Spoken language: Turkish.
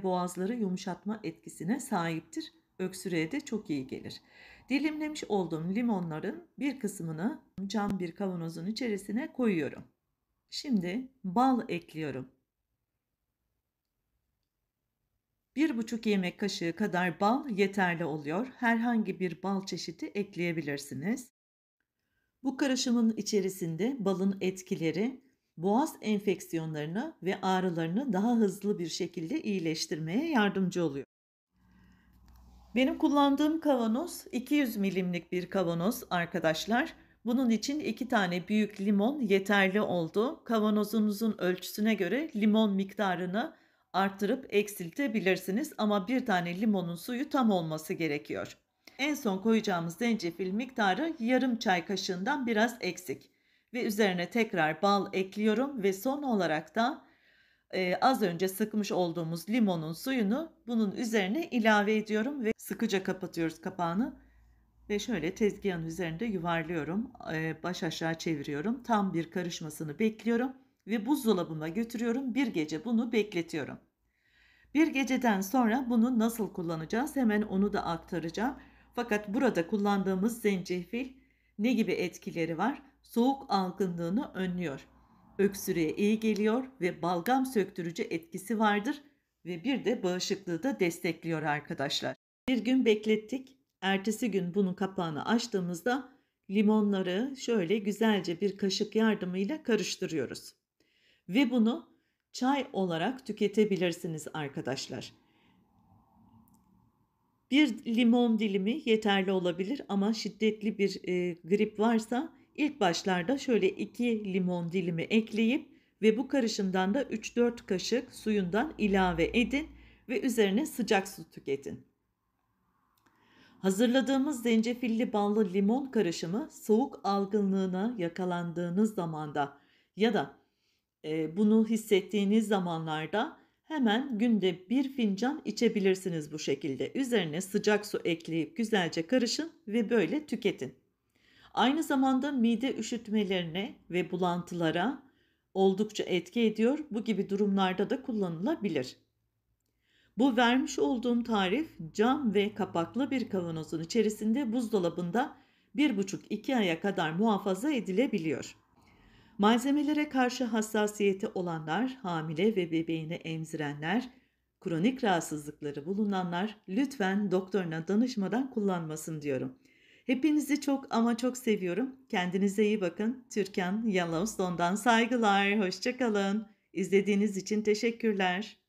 boğazları yumuşatma etkisine sahiptir. Öksürüğe de çok iyi gelir. Dilimlemiş olduğum limonların bir kısmını cam bir kavanozun içerisine koyuyorum. Şimdi bal ekliyorum. 1,5 yemek kaşığı kadar bal yeterli oluyor. Herhangi bir bal çeşidi ekleyebilirsiniz. Bu karışımın içerisinde balın etkileri boğaz enfeksiyonlarını ve ağrılarını daha hızlı bir şekilde iyileştirmeye yardımcı oluyor. Benim kullandığım kavanoz 200 milimlik bir kavanoz arkadaşlar. Bunun için 2 tane büyük limon yeterli oldu. Kavanozunuzun ölçüsüne göre limon miktarını arttırıp eksiltebilirsiniz ama bir tane limonun suyu tam olması gerekiyor. En son koyacağımız zencefil miktarı yarım çay kaşığından biraz eksik. Ve üzerine tekrar bal ekliyorum ve son olarak da az önce sıkmış olduğumuz limonun suyunu bunun üzerine ilave ediyorum ve sıkıca kapatıyoruz kapağını ve şöyle tezgahın üzerinde yuvarlıyorum, baş aşağı çeviriyorum. Tam bir karışmasını bekliyorum ve buzdolabıma götürüyorum. Bir gece bunu bekletiyorum. Bir geceden sonra bunu nasıl kullanacağız? Hemen onu da aktaracağım. Fakat burada kullandığımız zencefil ne gibi etkileri var? Soğuk algınlığını önlüyor. Öksürüğe iyi geliyor ve balgam söktürücü etkisi vardır ve bir de bağışıklığı da destekliyor arkadaşlar. Bir gün beklettik. Ertesi gün bunun kapağını açtığımızda limonları şöyle güzelce bir kaşık yardımıyla karıştırıyoruz. Ve bunu çay olarak tüketebilirsiniz arkadaşlar. Bir limon dilimi yeterli olabilir ama şiddetli bir grip varsa ilk başlarda şöyle 2 limon dilimi ekleyip ve bu karışımdan da 3-4 kaşık suyundan ilave edin ve üzerine sıcak su tüketin. Hazırladığımız zencefilli ballı limon karışımı soğuk algınlığına yakalandığınız zamanda ya da bunu hissettiğiniz zamanlarda hemen günde bir fincan içebilirsiniz bu şekilde. Üzerine sıcak su ekleyip güzelce karışın ve böyle tüketin. Aynı zamanda mide üşütmelerine ve bulantılara oldukça etki ediyor. Bu gibi durumlarda da kullanılabilir. Bu vermiş olduğum tarif cam ve kapaklı bir kavanozun içerisinde buzdolabında 1,5-2 aya kadar muhafaza edilebiliyor. Malzemelere karşı hassasiyeti olanlar, hamile ve bebeğini emzirenler, kronik rahatsızlıkları bulunanlar lütfen doktoruna danışmadan kullanmasın diyorum. Hepinizi çok ama çok seviyorum. Kendinize iyi bakın. Türkan Yellowstone'dan saygılar. Hoşça kalın. İzlediğiniz için teşekkürler.